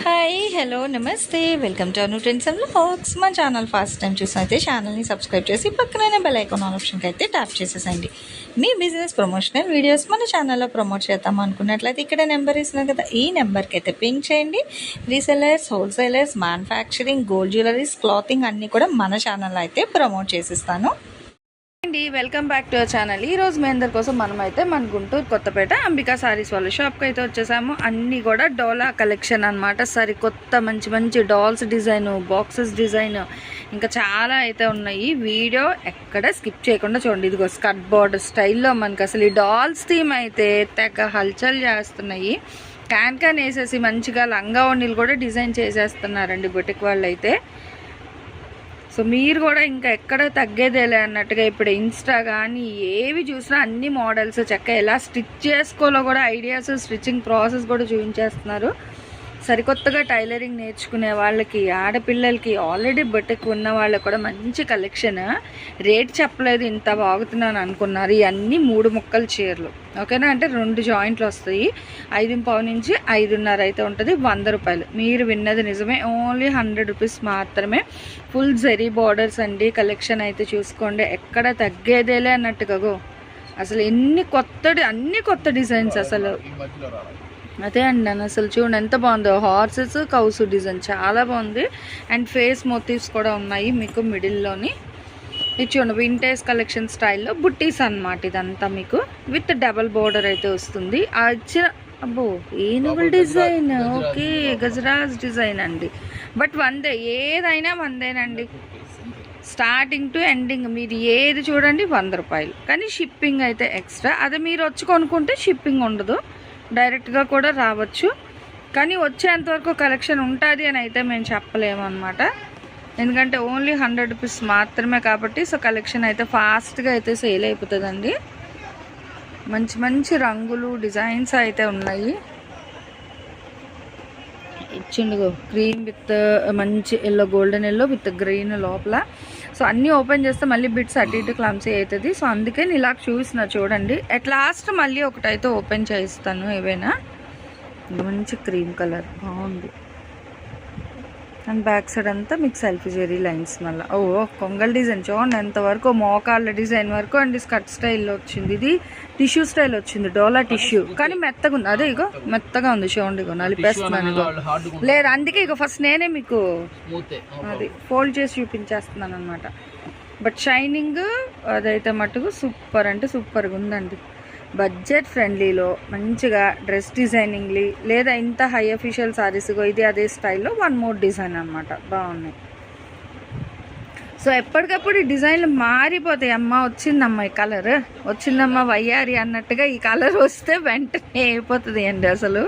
Hi hello నమస్తే welcome to Anu trends and vlogs. మా channel first time చూసినైతే ఛానల్ని subscribe చేసి పక్కనే బెల్ ఐకాన్ ఆప్షన్కి అయితే ట్యాప్ చేసేసండి. మీ బిజినెస్ ప్రమోషనల్ వీడియోస్ మన ఛానల్లో ప్రమోట్ చేద్దాం అనుకున్నట్లయితే ఇక్కడ నెంబర్ ఇస్తున్నాం కదా, ఈ నెంబర్కి అయితే పింక్ చేయండి. Resellers, wholesalers, manufacturing, gold jewelleries, clothing అన్నీ కూడా మన ఛానల్లో అయితే ప్రమోట్ చేసిస్తాను. Welcome back to our channel. ఈ రోజు మీ అందరి కోసం మనమైతే మన గుంటూరు కొత్తపేట అంబికా సారీస్ వాళ్ళ షాప్కి అయితే వచ్చేసాము. అన్నీ కూడా డోలా కలెక్షన్ అనమాట. సరికొత్త మంచి మంచి డాల్స్ డిజైన్, బాక్సెస్ డిజైన్, ఇంకా చాలా అయితే ఉన్నాయి. వీడియో ఎక్కడ స్కిప్ చేయకుండా చూడండి. ఇదిగో స్కర్ట్ బార్డర్ స్టైల్లో మనకి అసలు ఈ డాల్స్ థీమ్ అయితే తెగ హల్చల్ చేస్తున్నాయి. క్యాన్ వేసేసి మంచిగా లంగా ఓణీలు కూడా డిజైన్ చేసేస్తున్నారండి బొటిక్ వాళ్ళు అయితే. సో మీరు కూడా ఇంకా ఎక్కడ తగ్గేదేలే అన్నట్టుగా ఇప్పుడు ఇన్స్టా కానీ ఏవి చూసినా అన్ని మోడల్స్ చక్కగా ఎలా స్టిచ్ చేసుకోవాలో కూడా ఐడియాస్, స్టిచ్చింగ్ ప్రాసెస్ కూడా చూపించేస్తున్నారు. సరికొత్తగా టైలరింగ్ నేర్చుకునే వాళ్ళకి, ఆడపిల్లలకి, ఆల్రెడీ బొటిక్ ఉన్న వాళ్ళకి కూడా మంచి కలెక్షన్. రేట్ చెప్పలేదు, ఇంత బాగుతున్నాను అనుకున్నారు. ఇవన్నీ 3 ముక్కల చీరలు ఓకేనా, అంటే 2 జాయింట్లు వస్తాయి. 5.5 నుంచి 5.5 అయితే ఉంటుంది. 100 రూపాయలు. మీరు విన్నది నిజమే, ఓన్లీ 100 రూపీస్ మాత్రమే. ఫుల్ జరీ బార్డర్స్ అండి. కలెక్షన్ అయితే చూసుకోండి, ఎక్కడ తగ్గేదేలే అన్నట్టుగా. అసలు అన్ని కొత్త డిజైన్స్ అసలు. అదే అండి, నన్ను అసలు చూడండి ఎంత బాగుందో. హార్సెస్, కౌసు డిజైన్ చాలా బాగుంది. అండ్ ఫేస్ మోటివ్స్ కూడా ఉన్నాయి మీకు మిడిల్లోని. ఇది చూడండి, వింటేజ్ కలెక్షన్ స్టైల్లో బుట్టీస్ అన్నమాట. ఇదంతా మీకు విత్ డబల్ బోర్డర్ అయితే వస్తుంది. అబ్బో ఏనుగుల డిజైన్, ఓకే గజరాజ్ డిజైన్ అండి. బట్ వందే, ఏదైనా వందేనండి. స్టార్టింగ్ టు ఎండింగ్ మీరు ఏది చూడండి 100 రూపాయలు. కానీ షిప్పింగ్ అయితే ఎక్స్ట్రా. అదే మీరు వచ్చి కొనుక్కుంటే షిప్పింగ్ ఉండదు, డైరెక్ట్గా కూడా రావచ్చు. కానీ వచ్చేంతవరకు కలెక్షన్ ఉంటుంది అని అయితే మేము చెప్పలేము అనమాట. ఎందుకంటే ఓన్లీ 100 రూపీస్ మాత్రమే కాబట్టి. సో కలెక్షన్ అయితే ఫాస్ట్గా అయితే సేల్ అయిపోతుందండి. మంచి మంచి రంగులు, డిజైన్స్ అయితే ఉన్నాయి. ఇచ్చిండుగో క్రీమ్ విత్ మంచి yellow, golden yellow with green లోపల. సో అన్నీ ఓపెన్ చేస్తే మళ్ళీ బిట్స్ అటు ఇటు క్లమ్సీ అవుతుంది. సో అందుకే నేను ఇలా చూసిన చూడండి. అట్ లాస్ట్ మళ్ళీ ఒకటైతే ఓపెన్ చేయిస్తాను ఏవైనా. మంచి క్రీమ్ కలర్ బాగుంది. అండ్ బ్యాక్ సైడ్ అంతా మీకు సెల్ఫీ జెరీ లైన్స్. మళ్ళీ కొంగల్ డిజైన్ చూడండి ఎంతవరకు, మోకాళ్ళ డిజైన్ వరకు అండి. స్కర్ట్ స్టైల్లో వచ్చింది. ఇది టిష్యూ స్టైల్ వచ్చింది, డోలా టిష్యూ. కానీ మెత్తగా ఉంది. అదే ఇగో మెత్తగా ఉంది చూడండి. ఇగో నలిపేస్తున్నాను ఇగో. లేదు అందుకే ఇగో ఫస్ట్ నేనే మీకు అది ఫోల్డ్ చేసి చూపించేస్తున్నాను అనమాట. బట్ షైనింగ్ అదైతే మటుకు సూపర్ అంటే సూపర్గా ఉందండి. బడ్జెట్ ఫ్రెండ్లీలో మంచిగా డ్రెస్ డిజైనింగ్లీ, లేదా ఇంత హై అఫీషియల్ సారీస్ ఇది అదే స్టైల్లో 1 మోర్ డిజైన్ అనమాట. బాగున్నాయి. సో ఎప్పటికప్పుడు ఈ డిజైన్లు మారిపోతాయి. అమ్మ వచ్చిందమ్మ ఈ కలర్, వచ్చిందమ్మ వయ్యారి అన్నట్టుగా ఈ కలర్ వస్తే వెంటనే అయిపోతుంది అండి అసలు.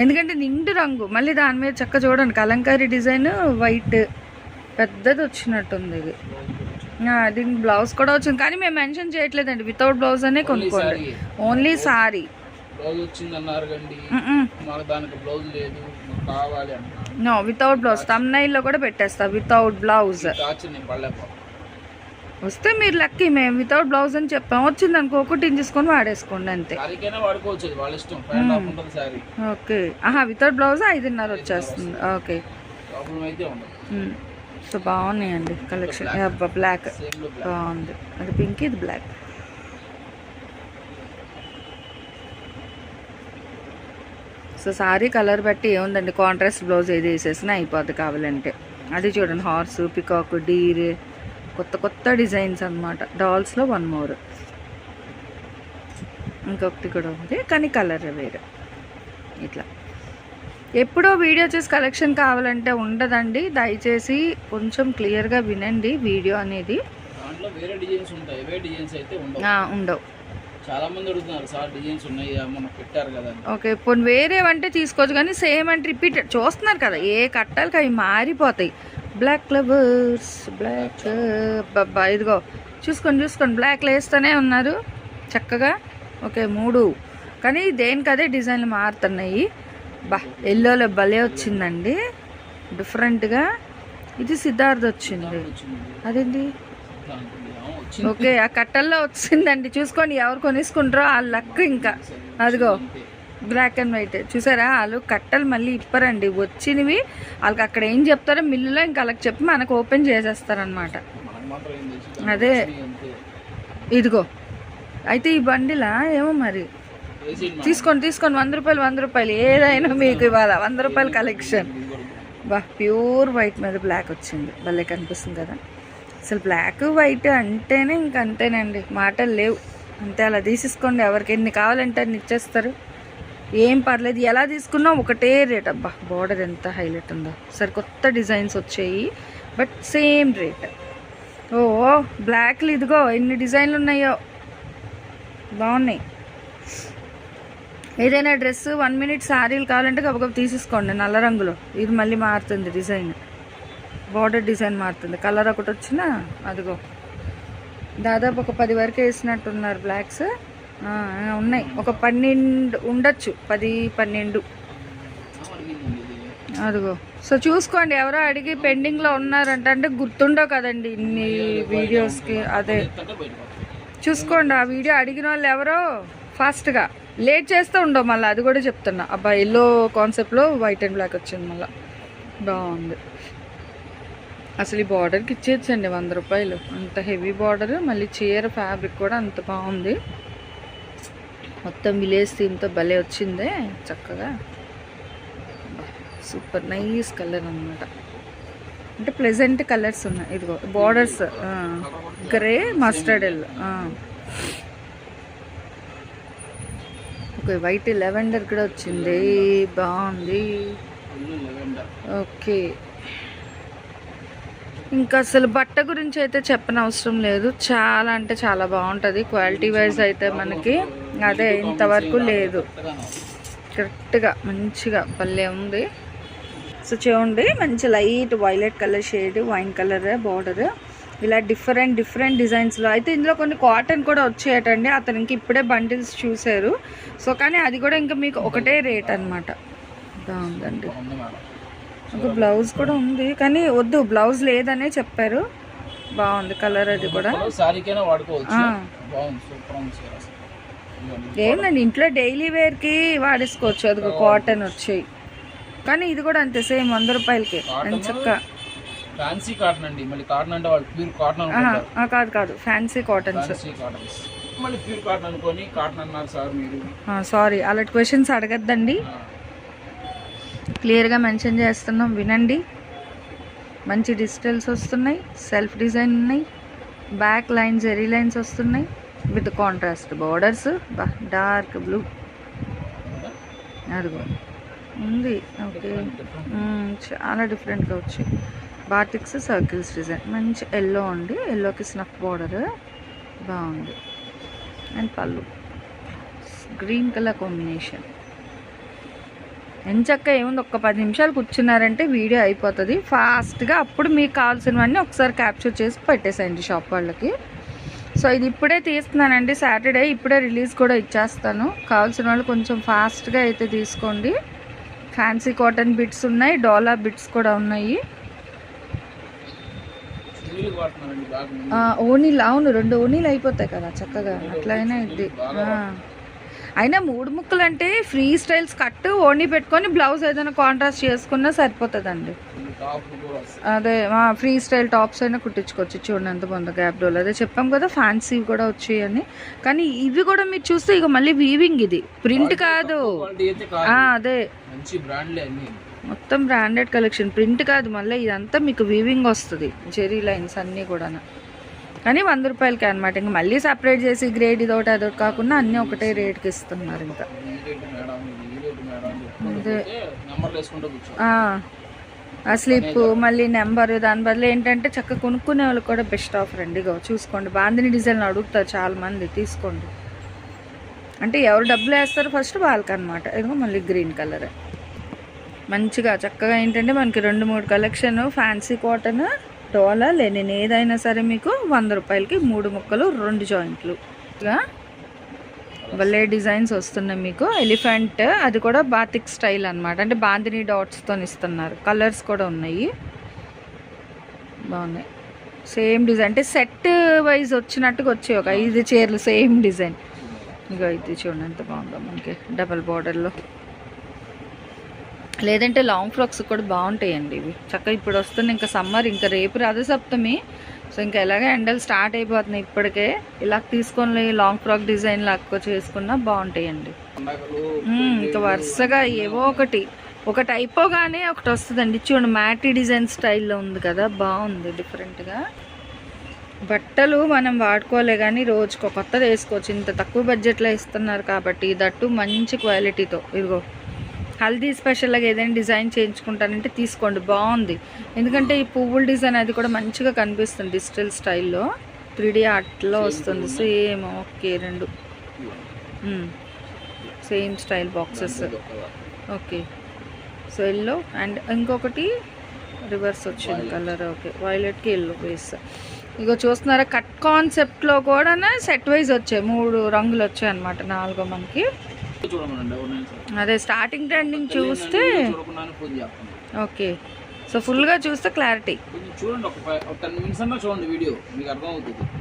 ఎందుకంటే నిండు రంగు, మళ్ళీ దాని మీద చక్క చూడండి కలంకారీ డిజైన్, వైట్ పెద్దది వచ్చినట్టుంది. ఇది దీనికి బ్లౌజ్ కూడా వచ్చింది, కానీ మేము మెన్షన్ చేయట్లేదండి. వితౌట్ బ్లౌజ్ అనే కొనుక్కోండి, only sari. No without blouse. థంబ్నెయిల్లో కూడా పెట్టేస్తా వితౌట్ బ్లౌజ్. వస్తే మీరు లక్కీ, మేము వితౌట్ బ్లౌజ్ అని చెప్పాము. వచ్చింది అనుకో, ఒకటి ఇంచేసుకొని వాడేసుకోండి అంతే. ఓకే, వితౌట్ బ్లౌజ్ 5.5 వచ్చేస్తుంది. ఓకే, సో బాగున్నాయండి కలెక్షన్. బ్లాక్ బాగుంది, అది పింక్, ఇది బ్లాక్. సో సారీ కలర్ బట్టి ఏముందండి, కాంట్రాస్ట్ బ్లౌజ్ ఏది వేసేసినా అయిపోద్ది కావాలంటే. అది చూడండి, హార్స్, పికాక్, డీర్, కొత్త డిజైన్స్ అనమాట. డాల్స్లో 1 మోర్, ఇంకొకటి కూడా ఉంది కానీ కలర్ వేరే. ఇట్లా ఎప్పుడో వీడియో చేసి కలెక్షన్ కావాలంటే ఉండదండి. దయచేసి కొంచెం క్లియర్గా వినండి వీడియో అనేది. ఉండవు. చాలా మంది అడుగుతున్నారు సార్ డిజైన్స్ ఉన్నాయి మనం పెట్టారు కదా. ఓకే, ఇప్పుడు వేరేవంటే తీసుకోవచ్చు, కానీ సేమ్ అంటే రిపీటెడ్ చూస్తున్నారు కదా, ఏ కట్టాలకి అవి మారిపోతాయి. బ్లాక్ ఫ్లవర్స్, బ్లాక్ బాబా ఇదిగో చూసుకోండి బ్లాక్లో వేస్తూనే ఉన్నారు చక్కగా. ఓకే 3, కానీ దేనికదే డిజైన్లు మారుతున్నాయి. ఎల్లోలో భలే వచ్చిందండి డిఫరెంట్గా. ఇది సిద్ధార్థ్ వచ్చింది, అదేంటి ఓకే ఆ కట్టల్లో వచ్చిందండి. చూసుకోండి ఎవరు కొనేసుకుంటారో ఆ లక్. ఇంకా అదిగో బ్లాక్ అండ్ వైట్ చూసారా, వాళ్ళు కట్టలు మళ్ళీ ఇప్పరండి, వచ్చినవి వాళ్ళకి అక్కడ ఏం చెప్తారో మిల్లులో ఇంకా వాళ్ళకి చెప్పి మనకు ఓపెన్ చేసేస్తారనమాట. మనకు మాత్రం ఏం తెలుసు, అదే. అంతే. ఇదిగో అయితే ఈ బండిలా ఏమో మరి వేసేయండి తీసుకోండి 100 రూపాయలు ఏదైనా మీకు ఇవాళ 100 రూపాయల కలెక్షన్. బా ప్యూర్ వైట్ మీద బ్లాక్ వచ్చింది, భలే కనిపిస్తుంది కదా. అసలు బ్లాక్ వైట్ అంటేనే ఇంక అంతేనండి, మాటలు లేవు. అంతే, అలా తీసేసుకోండి, ఎవరికి ఎన్ని కావాలంటే అన్ని ఇచ్చేస్తారు, ఏం పర్లేదు. ఎలా తీసుకున్నా ఒకటే రేట్. అబ్బా బార్డర్ ఎంత హైలైట్ ఉందో, సరే కొత్త డిజైన్స్ వచ్చాయి బట్ సేమ్ రేట్. ఓ బ్లాక్లు ఇదిగో ఎన్ని డిజైన్లు ఉన్నాయో, బాగున్నాయి. ఏదైనా డ్రెస్ 1 మినిట్ శారీలు కావాలంటే గబగబ తీసేసుకోండి. నల్ల రంగులో ఇది మళ్ళీ మారుతుంది డిజైన్, బార్డర్ డిజైన్ మారుతుంది. కలర్ ఒకటి వచ్చినా అదిగో దాదాపు ఒక 10 వరకు వేసినట్టున్నారు బ్లాక్స్. ఉన్నాయి ఒక 12 ఉండొచ్చు, 10-12 అదిగో. సో చూసుకోండి, ఎవరో అడిగి పెండింగ్లో ఉన్నారంట అంటే గుర్తుండవు కదండి ఇన్ని వీడియోస్కి. అదే చూసుకోండి, ఆ వీడియో అడిగిన వాళ్ళు ఎవరో ఫాస్ట్గా లేట్ చేస్తూ ఉండవు మళ్ళీ, అది కూడా చెప్తున్నా. అబ్బా ఎల్లో కాన్సెప్ట్లో వైట్ అండ్ బ్లాక్ వచ్చింది మళ్ళీ, బాగుంది. అసలు ఈ బార్డర్కి ఇచ్చేయచ్చండి 100 రూపాయలు, అంత హెవీ బార్డర్. మళ్ళీ చీర ఫ్యాబ్రిక్ కూడా అంత బాగుంది, మొత్తం విలేజ్ థీమ్తో భలే వచ్చిందే చక్కగా. సూపర్ నైస్ కలర్ అన్నమాట, అంటే ప్లెజెంట్ కలర్స్ ఉన్నాయి. ఇదిగో borders grey mustard yellow, okay white lavender కూడా వచ్చింది, బాగుంది. ఓకే ఇంకా అసలు బట్ట గురించి అయితే చెప్పనవసరం లేదు, చాలా అంటే చాలా బాగుంటుంది క్వాలిటీ వైజ్ అయితే మనకి. అదే ఇంతవరకు లేదు, కరెక్ట్గా మంచిగా భలే ఉంది. సో చూడండి, మంచి light violet colour shade, wine colour border, ఇలా డిఫరెంట్ డిజైన్స్లో అయితే. ఇందులో కొన్ని కాటన్ కూడా వచ్చేయటండి, అతనికి ఇప్పుడే బండిల్స్ చూశారు. సో కానీ అది కూడా ఇంకా మీకు ఒకటే రేట్ అనమాట. బాగుందండి. ఒక బ్లౌజ్ కూడా ఉంది కానీ వద్దు, బ్లౌజ్ లేదనే చెప్పారు. బాగుంది కలర్, అది కూడా ఏంటండి ఇంట్లో డైలీ వేర్కి వాడేసుకోవచ్చు. అది కాటన్ వచ్చాయి కానీ ఇది కూడా అంతే సేమ్ 100 రూపాయలకి చక్కగా. ఫ్యాన్సీ కాటన్ అండి, మళ్ళీ కాటన్ అంటే వాళ్ళు ప్యూర్ కాటన్ కాదు ఫ్యాన్సీ కాటన్స్. మళ్ళీ ప్యూర్ కాటన్ అనుకొని కాటన్ అన్నారు సార్ మీరు. సారీ, అలాంటి క్వశ్చన్స్ అడగద్దండి, క్లియర్గా మెన్షన్ చేస్తున్నాం వినండి. మంచి డిజిటల్స్ వస్తున్నాయి, సెల్ఫ్ డిజైన్ ఉన్నాయి, బ్యాక్ లైన్ జెరీ లైన్స్ వస్తున్నాయి with contrast borders. Dark blue అదిగో ఉంది. ఓకే చాలా డిఫరెంట్గా వచ్చాయి. బాటిక్స్ సర్కిల్స్ డిజైన్, మంచి ఎల్లో అండి, ఎల్లోకి స్నఫ్ బార్డర్ బాగుంది. అండ్ పళ్ళు గ్రీన్ కలర్ కాంబినేషన్. ఎంచక్క ఏముంది, ఒక్క 10 నిమిషాలు కూర్చున్నారంటే వీడియో అయిపోతుంది ఫాస్ట్గా. అప్పుడు మీకు కావాల్సినవన్నీ ఒకసారి క్యాప్చర్ చేసి పెట్టేసేయండి షాప్ వాళ్ళకి. సో ఇది ఇప్పుడే తీస్తున్నానండి, సాటర్డే ఇప్పుడే రిలీజ్ కూడా ఇచ్చేస్తాను. కావాల్సిన వాళ్ళు కొంచెం ఫాస్ట్గా అయితే తీసుకోండి. ఫ్యాన్సీ కాటన్ బిట్స్ ఉన్నాయి, డోలా బిట్స్ కూడా ఉన్నాయి. ఓనీలు అవును, 2 ఓనీలు అయిపోతాయి కదా చక్కగా, అట్లయినా ఇది. అయినా 3 ముక్కలు అంటే ఫ్రీ స్టైల్స్ కట్ ఓనీ పెట్టుకొని బ్లౌజ్ ఏదైనా కాంట్రాస్ట్ చేసుకున్నా సరిపోతుందండి. అదే ఫ్రీ స్టైల్ టాప్స్ అయినా కుట్టించుకోవచ్చు. చూడండి ఎంత బాగుందో గ్యాప్ డోల్, అదే చెప్పాం కదా ఫ్యాన్సీ కూడా వచ్చాయని. కానీ ఇవి కూడా మీరు చూస్తే ఇక మళ్ళీ వీవింగ్, ఇది ప్రింట్ కాదు. అదే మొత్తం బ్రాండెడ్ కలెక్షన్, ప్రింట్ కాదు మళ్ళీ, ఇదంతా మీకు వీవింగ్ వస్తుంది, జెరీ లైన్స్ అన్నీ కూడా. కానీ 100 రూపాయలకి అనమాట. ఇంకా మళ్ళీ సపరేట్ చేసి గ్రేడ్ ఇదొకటి అదొకటి కాకుండా అన్నీ ఒకటే రేట్కి ఇస్తున్నారు. ఇంకా అదే ఆ స్లిప్ మళ్ళీ నెంబరు, దాని బదులు ఏంటంటే చక్కగా కొనుక్కునే వాళ్ళకి కూడా బెస్ట్ ఆఫర్ అండి. ఇగో చూసుకోండి, బాందిని డిజైన్ అడుగుతారు చాలామంది, తీసుకోండి. అంటే ఎవరు డబ్బులు వేస్తారో ఫస్ట్ వాళ్ళకనమాట. ఇదిగో మళ్ళీ గ్రీన్ కలర్ మంచిగా చక్కగా ఏంటంటే మనకి 2-3 కలెక్షన్. ఫ్యాన్సీ కాటన్, డోలా, లెనిన్ ఏదైనా సరే మీకు 100 రూపాయలకి 3 ముక్కలు 2 జాయింట్లు. ఇలా భలే డిజైన్స్ వస్తున్నాయి మీకు. ఎలిఫెంట్ అది కూడా బాతిక్ స్టైల్ అనమాట, అంటే బాందిని డాట్స్తో ఇస్తున్నారు. కలర్స్ కూడా ఉన్నాయి, బాగున్నాయి. సేమ్ డిజైన్ అంటే సెట్ వైజ్ వచ్చినట్టుగా వచ్చాయి ఒక 5 చీరలు సేమ్ డిజైన్. ఇక ఇది చూడండి ఎంత బాగుందో మనకి డబల్ బార్డర్లో. లేదంటే లాంగ్ ఫ్రాక్స్ కూడా బాగుంటాయండి ఇవి. చక్కగా ఇప్పుడు వస్తుంది ఇంకా సమ్మర్, ఇంకా రేపు రథసప్తమి. సో ఇంకా ఎలాగే ఎండలు స్టార్ట్ అయిపోతున్నాయి ఇప్పటికే. ఇలా తీసుకొని లాంగ్ ఫ్రాక్ డిజైన్ లాగా చేసుకున్నా బాగుంటాయండి. ఇంకా వరుసగా ఏవో ఒకటి అయిపోగానే ఒకటి వస్తుందండి. చూడండి మ్యాటీ డిజైన్ స్టైల్లో ఉంది కదా, బాగుంది డిఫరెంట్గా. బట్టలు మనం వాడుకోలే కానీ రోజుకు కొత్తది వేసుకోవచ్చు. ఇంత తక్కువ బడ్జెట్లో ఇస్తున్నారు కాబట్టి, దట్టు మంచి క్వాలిటీతో. ఇదిగో హల్దీ స్పెషల్గా ఏదైనా డిజైన్ చేయించుకుంటానంటే తీసుకోండి, బాగుంది. ఎందుకంటే ఈ పువ్వుల డిజైన్ అది కూడా మంచిగా కనిపిస్తుంది డిజిటల్ స్టైల్లో, 3D ఆర్ట్లో వస్తుంది. Same okay, 2 same style boxes. Okay, so yellow and ఇంకొకటి రివర్స్ వచ్చింది కలర్. ఓకే, వైలెట్కి ఎల్లో బేస్. ఇగో చూస్తున్నారా, కట్ కాన్సెప్ట్లో కూడా సెట్ వైజ్ వచ్చాయి, 3 రంగులు వచ్చాయి అనమాట. 4 మనకి అదే స్టార్టింగ్ ట్రెండింగ్ చూస్తే. ఓకే, సో ఫుల్గా చూస్తే క్లారిటీ.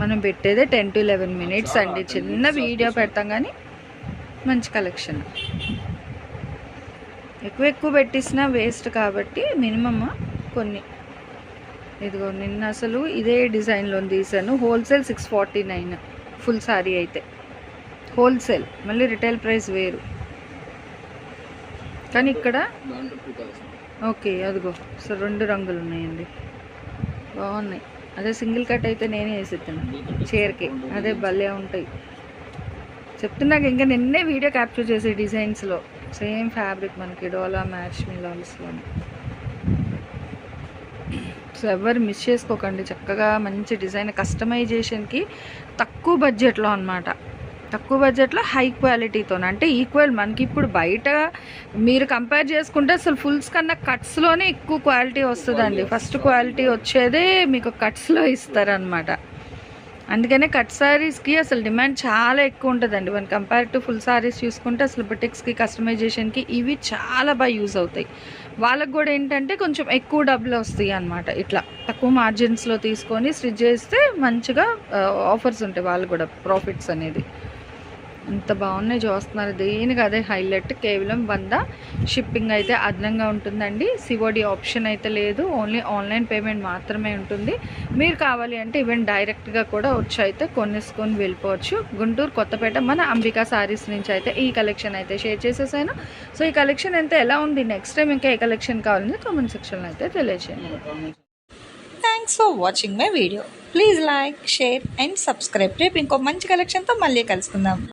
మనం పెట్టేదే 10 to 11 minutes అండి. చిన్న వీడియో పెడతాం కానీ మంచి కలెక్షన్. ఎక్కువ పెట్టిసినా వేస్ట్ కాబట్టి మినిమమ్ కొన్ని. ఇదిగో నిన్న అసలు ఇదే డిజైన్లో తీసాను. హోల్సేల్ 649 ఫుల్ సారీ అయితే. హోల్సేల్, మళ్ళీ రిటైల్ ప్రైస్ వేరు. కానీ ఇక్కడ ఓకే అదిగో, సో 2 రంగులు ఉన్నాయండి, బాగున్నాయి. అదే సింగిల్ కట్ అయితే నేనే వేసేస్తాను చీరకి, అదే భలే ఉంటాయి. చెప్తున్నాక ఇంకా నిన్నే వీడియో క్యాప్చర్ చేసే డిజైన్స్లో సేమ్ ఫ్యాబ్రిక్ మనకి డోలా మ్యాచ్ మిలాల్స్లోని. సో ఎవరు మిస్ చేసుకోకండి, చక్కగా మంచి డిజైన్ కస్టమైజేషన్కి తక్కువ బడ్జెట్లో అనమాట. తక్కువ బడ్జెట్లో హై క్వాలిటీతో, అంటే ఈక్వల్ మనకి ఇప్పుడు బయట మీరు కంపేర్ చేసుకుంటే అసలు ఫుల్స్ కన్నా కట్స్లోనే ఎక్కువ క్వాలిటీ వస్తుందండి. ఫస్ట్ క్వాలిటీ వచ్చేదే మీకు కట్స్లో ఇస్తారనమాట. అందుకనే కట్ శారీస్కి అసలు డిమాండ్ చాలా ఎక్కువ ఉంటుందండి. మన కంపేర్ టు ఫుల్ శారీస్ చూసుకుంటే అసలు బుటిక్స్కి కస్టమైజేషన్కి ఇవి చాలా బాగా యూజ్ అవుతాయి. వాళ్ళకు కూడా ఏంటంటే కొంచెం ఎక్కువ డబ్బులు వస్తాయి అనమాట. ఇట్లా తక్కువ మార్జిన్స్లో తీసుకొని స్టిచ్ చేస్తే మంచిగా ఆఫర్స్ ఉంటాయి వాళ్ళకు కూడా, ప్రాఫిట్స్ అనేది. ఇంత బాగున్నాయి చూస్తున్నారు, దేనికి అదే హైలైట్. కేవలం 100 షిప్పింగ్ అయితే అదనంగా ఉంటుందండి. సిఓడి ఆప్షన్ అయితే లేదు, ఓన్లీ ఆన్లైన్ పేమెంట్ మాత్రమే ఉంటుంది. మీరు కావాలి అంటే ఈవెన్ డైరెక్ట్గా కూడా వచ్చి అయితే కొనేసుకొని వెళ్ళిపోవచ్చు. గుంటూరు కొత్తపేట మన అంబికా సారీస్ నుంచి అయితే ఈ కలెక్షన్ అయితే షేర్ చేసేసాను. సో ఈ కలెక్షన్ అయితే ఎలా ఉంది, నెక్స్ట్ టైం ఇంకా ఏ కలెక్షన్ కావాలని కామెంట్ సెక్షన్లో అయితే తెలియజేయండి. Thanks for watching my video. Please like, share and subscribe. రేపు ఇంకో మంచి కలెక్షన్తో మళ్ళీ కలుసుకుందాం.